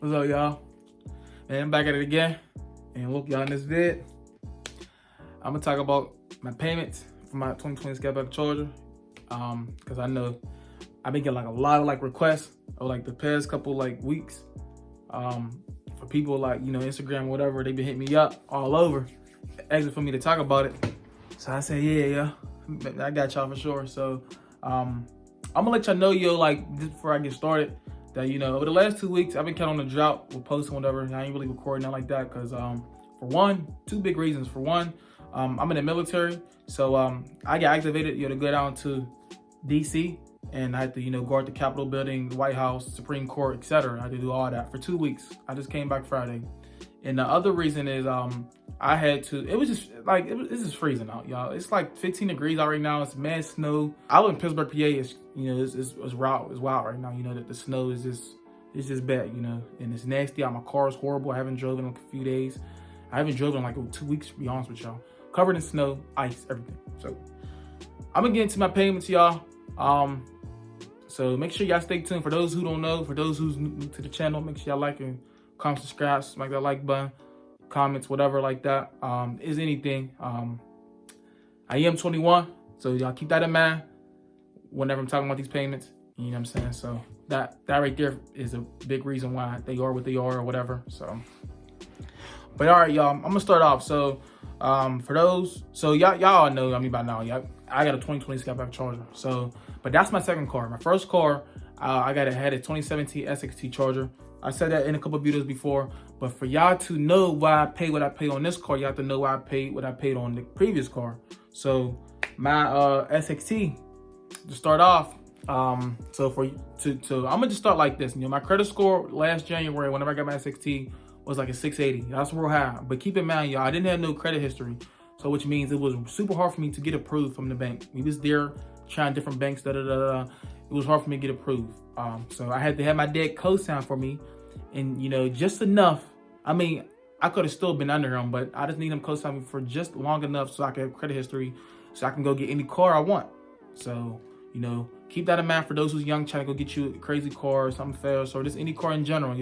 What's up, y'all? And I'm back at it again. And look, y'all, in this vid, I'm gonna talk about my payments for my 2020 Scat Pack Charger. Cause I know I've been getting like a lot of requests over like the past couple weeks. For people Instagram, whatever, they've been hitting me up all over, asking for me to talk about it. So I said, yeah, I got y'all for sure. So I'm gonna let y'all know, just before I get started, that over the last 2 weeks I've been kind of on a drought with posting whatever. I ain't really recording nothing like that because for one, two big reasons. For one, I'm in the military, so I got activated to go down to DC, and I had to guard the Capitol building, the White House, Supreme Court, etc. I had to do all that for 2 weeks. I just came back Friday. And the other reason is I had to, it's just freezing out, y'all. It's like 15 degrees out right now. It's mad snow. I live in Pittsburgh, PA. It's wild. It's wild right now. That the snow is just bad, and it's nasty out. My car is horrible. I haven't driven in a few days. I haven't driven in 2 weeks, to be honest with y'all. Covered in snow, ice, everything. So I'm gonna get into my payments, y'all. So make sure y'all stay tuned. For those who don't know, for those who's new to the channel, make sure y'all like and comment, subscribe, smack that like button, comments, whatever like that. Is anything. I am 21, so y'all keep that in mind whenever I'm talking about these payments. You know what I'm saying? So that right there is a big reason why they are what they are or whatever. So, but all right, y'all, I'm gonna start off. So for those, so y'all know by now, I got a 2020 Scat Pack Charger. So, but that's my second car. My first car, I had a 2017 SXT Charger. I said that in a couple of videos before, but for y'all to know why I paid what I paid on this car, you have to know why I paid what I paid on the previous car. So my SXT, to start off, I'm gonna just start like this. My credit score last January, whenever I got my SXT, was like a 680. That's real high. But keep in mind, y'all, I didn't have no credit history. So which means it was super hard for me to get approved from the bank. We was there trying different banks, It was hard for me to get approved. So I had to have my dad co-sign for me. And, just enough. I mean, I could have still been under him, but I just need him co-sign me for just long enough so I can have credit history, so I can go get any car I want. So, keep that in mind for those who's young, trying to go get you a crazy car or something fast, or just any car in general,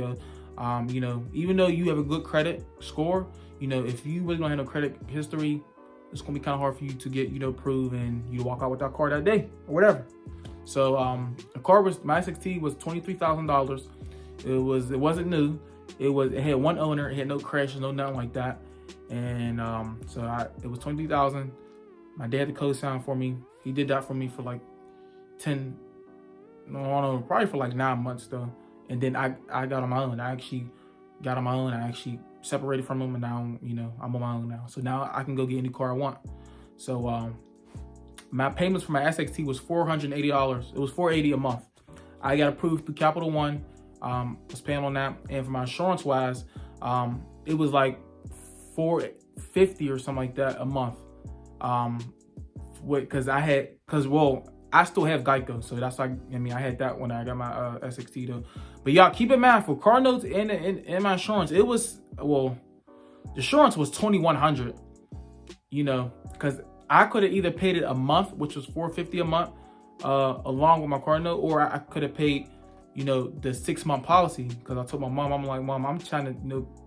even though you have a good credit score, if you really don't have no credit history, it's gonna be kind of hard for you to get, approved and you walk out with that car that day or whatever. So my SXT was $23,000. It wasn't new. It had one owner. It had no crashes, no nothing like that. And it was $23,000. My dad had to co-sign for me. He did that for me for probably for 9 months though. And then I got on my own. I actually got on my own. I actually separated from him, and now I'm on my own now. So now I can go get any car I want. So my payments for my SXT was $480. It was $480 a month. I got approved through Capital One. Was paying on that, and for my insurance wise, it was like $450 or something like that a month. Because I still have Geico, so that's I had that when I got my SXT though. But y'all keep in mind, for car notes and my insurance, it was the insurance was $2,100. Because I could have either paid it a month, which was $450 a month, along with my car note, or I could have paid the 6-month policy. Because I told my mom, I'm like, Mom, I'm trying to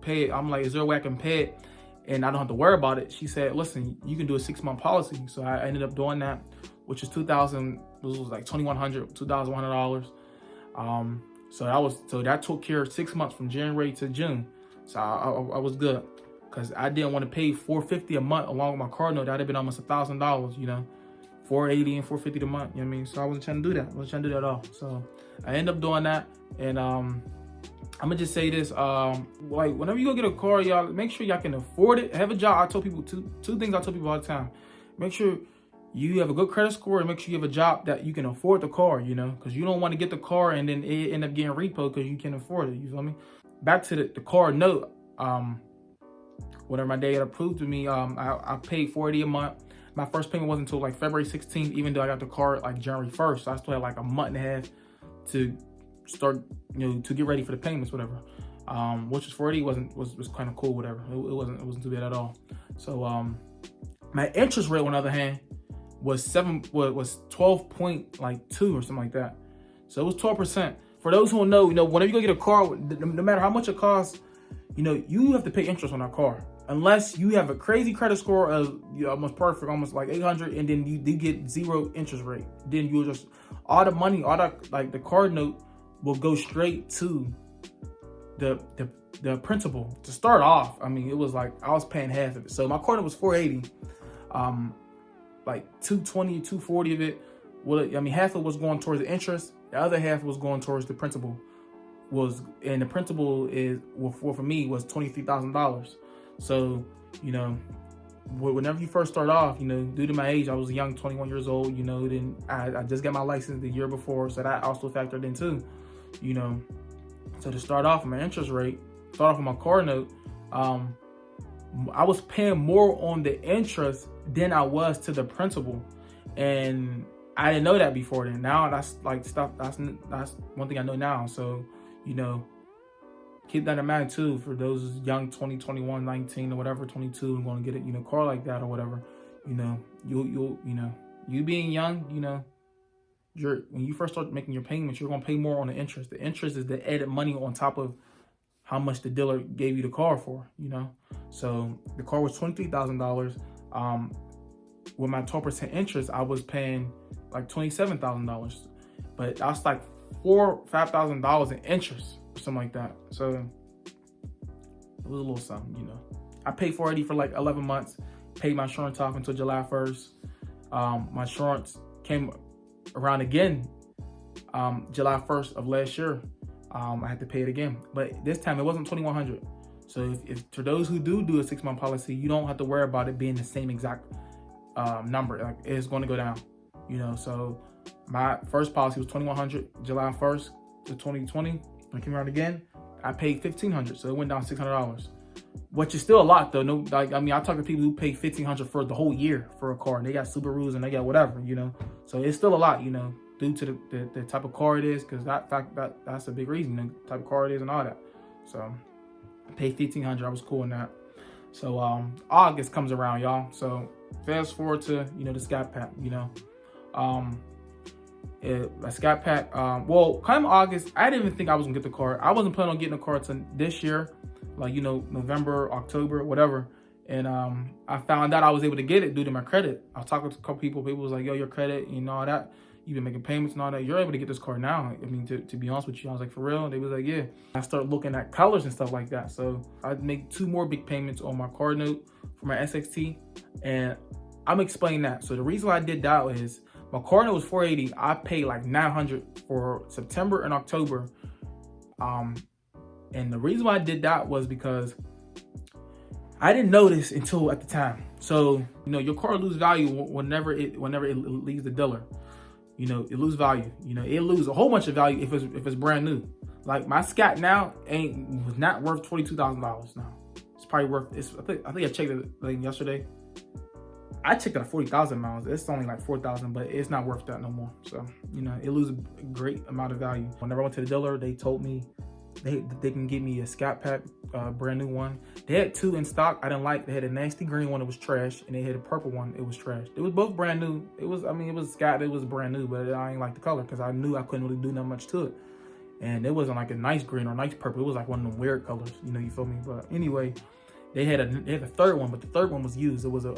pay it. I'm like, is there a way I can pay it and I don't have to worry about it? She said, listen, you can do a 6-month policy. So I ended up doing that, which is $2,100. So that took care of 6 months from January to June. So I was good, because I didn't want to pay $450 a month along with my car note. That'd have been almost $1,000, $480 and $450 a month. So I wasn't trying to do that. I wasn't trying to do that at all. So I ended up doing that. And I'm gonna just say this, whenever you go get a car, y'all, make sure y'all can afford it. Have a job. I told people two things I tell people all the time. Make sure you have a good credit score, and make sure you have a job that you can afford the car, because you don't want to get the car and then it end up getting repo because you can't afford it. You feel me? Back to the car note, whenever my dad got approved to me, I paid $480 a month. My first payment wasn't until February 16th, even though I got the car January 1st. So I still had a month and a half to start, to get ready for the payments, whatever. Which was $480 was kind of cool, whatever. It wasn't too bad at all. So my interest rate, on the other hand, was 12.2 or something like that. So it was 12%. for those who don't know, whenever you go get a car, no matter how much it costs, you have to pay interest on that car. Unless you have a crazy credit score of almost perfect, almost like 800, and then you get 0 interest rate. Then you'll just, all the money, all that, like the car note will go straight to the principal. To start off, I mean, it was like, I was paying half of it. So my car note was $480, like $220, $240 of it. Well, I mean, half of it was going towards the interest. The other half was going towards the principal. And the principal for me was $23,000. So, whenever you first start off, due to my age, I was young, 21 years old, then I just got my license the year before. So that also factored in too, So to start off, my interest rate, start off with my car note, I was paying more on the interest than I was to the principal. And I didn't know that before then. Now that's like stuff, that's one thing I know now. So, keep that in mind too, for those young 20, 21, 19 or whatever, 22, and want to get a car like that or whatever. You being young, when you first start making your payments, you're gonna pay more on the interest. The interest is the added money on top of how much the dealer gave you the car for. So the car was $23,000. With my 12% interest, I was paying like $27,000, but that's like $5,000 in interest or something like that. So it was a little something, I paid $480 for like 11 months, paid my insurance off until July 1st. My insurance came around again, July 1st of last year. I had to pay it again, but this time it wasn't $2,100. So if for those who do a 6-month policy, you don't have to worry about it being the same exact number. Like, it's going to go down, So my first policy was $2,100, July 1st to 2020. When it came around again, I paid $1,500, so it went down $600, which is still a lot though. I talk to people who pay $1,500 for the whole year for a car, and they got Subarus and they got whatever, So it's still a lot, due to the type of car it is, because that's a big reason, the type of car it is and all that. So I paid $1,500. I was cool in that. So August comes around, y'all. So fast forward to the Scat Pack, a Scat Pack. Well, come August, I didn't even think I was gonna get the car. I wasn't planning on getting a car until this year, like November, October, whatever. And I found out I was able to get it due to my credit. I was talking to a couple people. People was like, "Yo, your credit, all that. You've been making payments and all that. You're able to get this car now." I mean, to be honest with you, I was like, "For real?" And they was like, "Yeah." I started looking at colors and stuff like that. So I'd make 2 more big payments on my car note for my SXT, and I'm explaining that. So the reason why I did that is my car note was $480. I paid like $900 for September and October. And the reason why I did that was because I didn't notice until at the time. So, your car lose value whenever it leaves the dealer. It lose value. It lose a whole bunch of value if it's brand new. Like my Scat now was not worth $22,000 now. It's probably worth. I think I checked it like yesterday. I checked it at 40,000 miles. It's only like 4,000, but it's not worth that no more. So it loses a great amount of value. Whenever I went to the dealer, they told me they can give me a Scat Pack, brand new one. They had 2 in stock. I didn't like. They had a nasty green one. It was trash, and they had a purple one. It was trash. It was both brand new. It was Scat. It was brand new, but I ain't like the color because I knew I couldn't really do that much to it. And it wasn't like a nice green or nice purple. It was like one of them weird colors. You feel me? But anyway, they had a 3rd one, but the 3rd one was used. It was a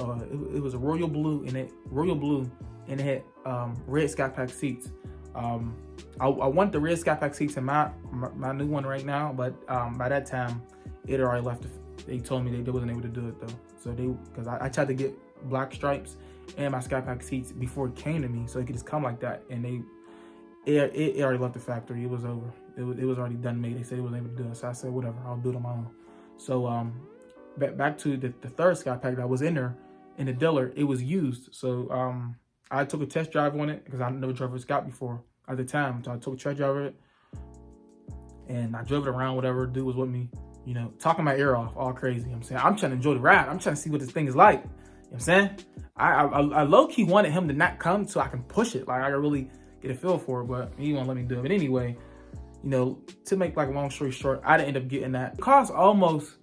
royal blue, and it had red Scat Pack seats. I want the red Scat Pack seats in my new one right now, but by that time it already left. They told me they wasn't able to do it though. So because I tried to get black stripes and my Scat Pack seats before it came to me, so it could just come like that, and it already left the factory. It was over. It was already done made. They said it wasn't able to do it, so I said whatever, I'll do it on my own. So back to the 3rd Scat Pack that was in there in the dealer, it was used. So I took a test drive on it because I never drove a Scat before at the time. So I took a test drive of it and I drove it around, whatever. Dude was with me, talking my ear off, all crazy. I'm saying, I'm trying to enjoy the ride. I'm trying to see what this thing is like. I'm saying? I low-key wanted him to not come so I can push it. Like I could really get a feel for it, but he won't let me do it. But anyway, to make like a long story short, I didn't end up getting that. It cost almost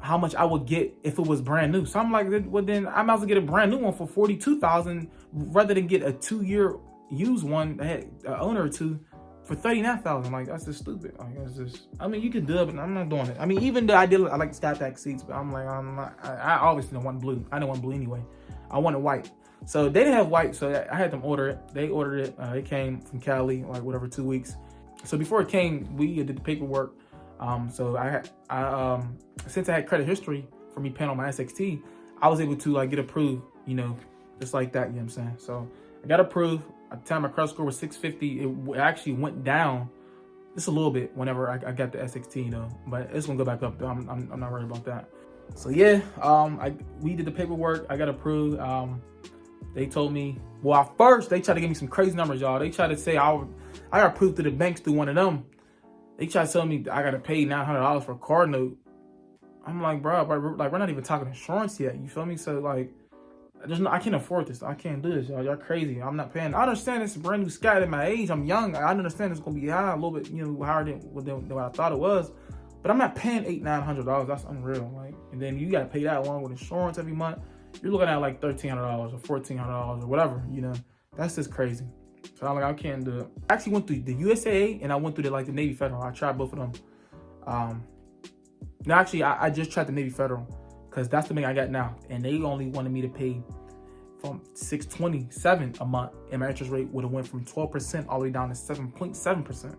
how much I would get if it was brand new. So I'm like, well then I might as well get a brand new one for $42,000 rather than get a 2-year used one that had an owner or 2 for $39,000. Like, that's just stupid. Like, that's just, I mean, you can do it, but I'm not doing it. I mean, even though I like Scat Pack seats, but I'm like, I obviously don't want blue. I didn't want blue anyway. I wanted white. So they didn't have white, so I had them order it. They ordered it. It came from Cali, like whatever, 2 weeks. So before it came, we did the paperwork. So since I had credit history for me paying on my SXT, I was able to like get approved, you know, just like that. You know what I'm saying? So I got approved. At the time my credit score was 650. It actually went down just a little bit whenever I got the SXT, you know, but it's gonna go back up though. I'm not worried about that. So yeah, we did the paperwork. I got approved. They told me, well, at first they tried to give me some crazy numbers, y'all. They tried to say I got approved through the banks through one of them. They tried to tell me I gotta pay $900 for a car note. I'm like, bro, like we're not even talking insurance yet. You feel me? So like, I can't afford this. I can't do this, y'all. Y'all crazy. I'm not paying. I understand it's a brand new Scat at my age. I'm young. I understand it's gonna be high, a little bit, you know, higher than what I thought it was. But I'm not paying $800-900. That's unreal. Like, and then you gotta pay that along with insurance every month. You're looking at like $1,300 or $1,400 or whatever. You know, that's just crazy. So I'm like, I can't do it. I actually went through the USAA and I went through the Navy Federal. I tried both of them. No, actually, I just tried the Navy Federal because that's the thing I got now. And they only wanted me to pay from $627 a month, and my interest rate would have went from 12% all the way down to 7.7%.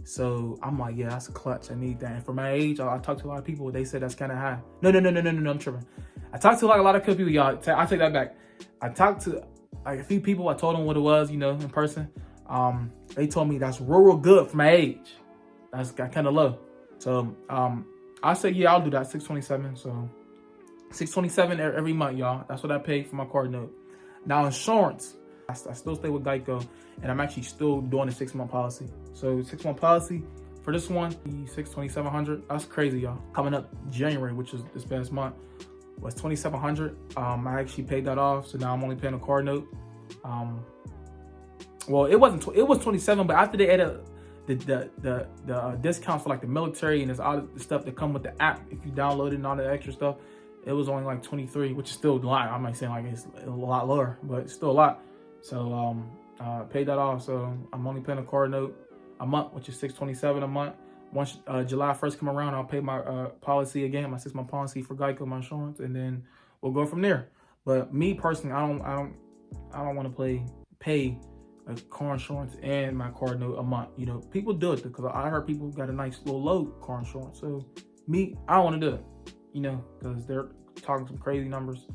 So I'm like, yeah, that's a clutch. I need that. And for my age, I talked to a lot of people. They said that's kind of high. No, I'm tripping. I talked to like a lot of people, y'all. I take that back. I talked to like a few people. I told them what it was, you know, in person. They told me that's real good for my age. That's kind of low. So I said, yeah, I'll do that. $627. So $627 every month, y'all. That's what I pay for my car note. Now insurance, I still stay with Geico, and I'm actually still doing a 6-month policy. So 6-month policy for this one, $627. That's crazy, y'all. Coming up January, which is this past month, was $2,700. I actually paid that off, so now I'm only paying a car note. Well, it was 27, but after they added the discounts for like the military and there's all the stuff that come with the app, if you download it and all the extra stuff, it was only like 23, which is still a lot. I'm not saying like it's a lot lower, but it's still a lot. So paid that off. So I'm only paying a car note a month, which is $627 a month. Once July 1st come around, I'll pay my policy again, my 6-month policy for Geico, my insurance, and then we'll go from there. But me personally, I don't want to pay a car insurance and my car note a month. You know, people do it because I heard people got a nice little low car insurance. So me, I don't want to do it. You know, because they're talking some crazy numbers.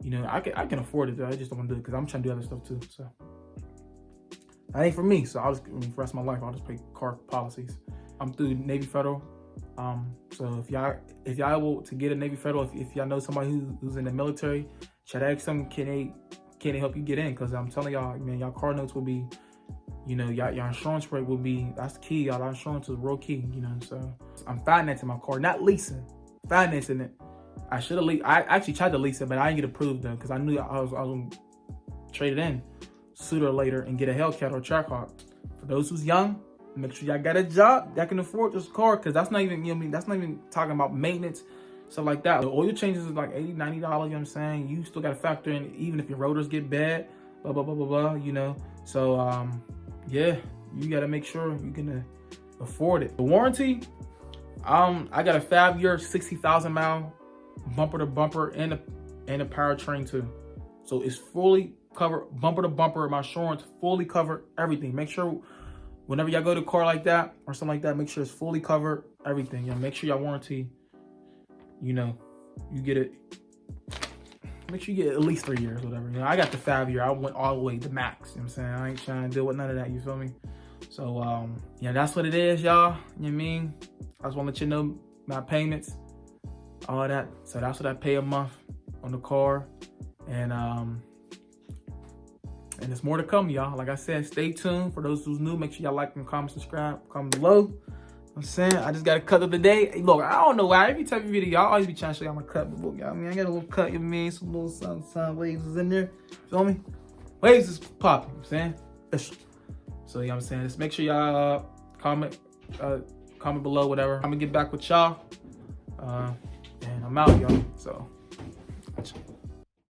You know, I can afford it though. I just don't want to do it because I'm trying to do other stuff too. So that ain't for me. So for the rest of my life, I'll just pay car policies. I'm through Navy Federal. So if y'all able to get a Navy Federal, if y'all know somebody who's in the military, should I ask them, can they help you get in? Because I'm telling y'all, man, y'all car notes will be, you know, your insurance rate will be, that's the key. Y'all insurance is real key, you know. So I'm financing my car, not leasing, financing it. I actually tried to lease it, but I didn't get approved though, because I knew I was going to trade it in sooner or later and get a Hellcat or a Trackhawk. For those who's young, make sure y'all got a job that can afford this car, because that's not even, you know what I mean, that's not even talking about maintenance, stuff like that. The oil changes is like $80, $90, you know what I'm saying? You still got to factor in, even if your rotors get bad, blah, blah, blah, blah, blah, you know? So, yeah, you got to make sure you can afford it. The warranty, I got a 5-year, 60,000 mile bumper to bumper and a powertrain too. So it's fully covered, bumper to bumper. My insurance fully covered everything. Make sure whenever y'all go to a car like that or something like that, make sure it's fully covered, everything. You know, make sure y'all warranty, you know, you get it. Make sure you get at least 3 years, whatever. You know, I got the 5-year. I went all the way to max. You know what I'm saying? I ain't trying to deal with none of that. You feel me? So, yeah, that's what it is, y'all. You know what I mean? I just want to let you know my payments, all that. So that's what I pay a month on the car. And there's more to come, y'all. Like I said, stay tuned. For those who's new, make sure y'all like and comment, subscribe, comment below. You know what I'm saying? I just got a cut of the day. Hey, look, I don't know why. Every type of video, y'all always be trying to show y'all my cut. But look, y'all, I mean, I got a little cut, you know what I mean? Some little sun waves is in there. Feel me? Waves is popping, you know what I'm saying? Official. So, you know what I'm saying? Just make sure y'all comment below, whatever. I'm gonna get back with y'all. And I'm out, y'all. So, gotcha.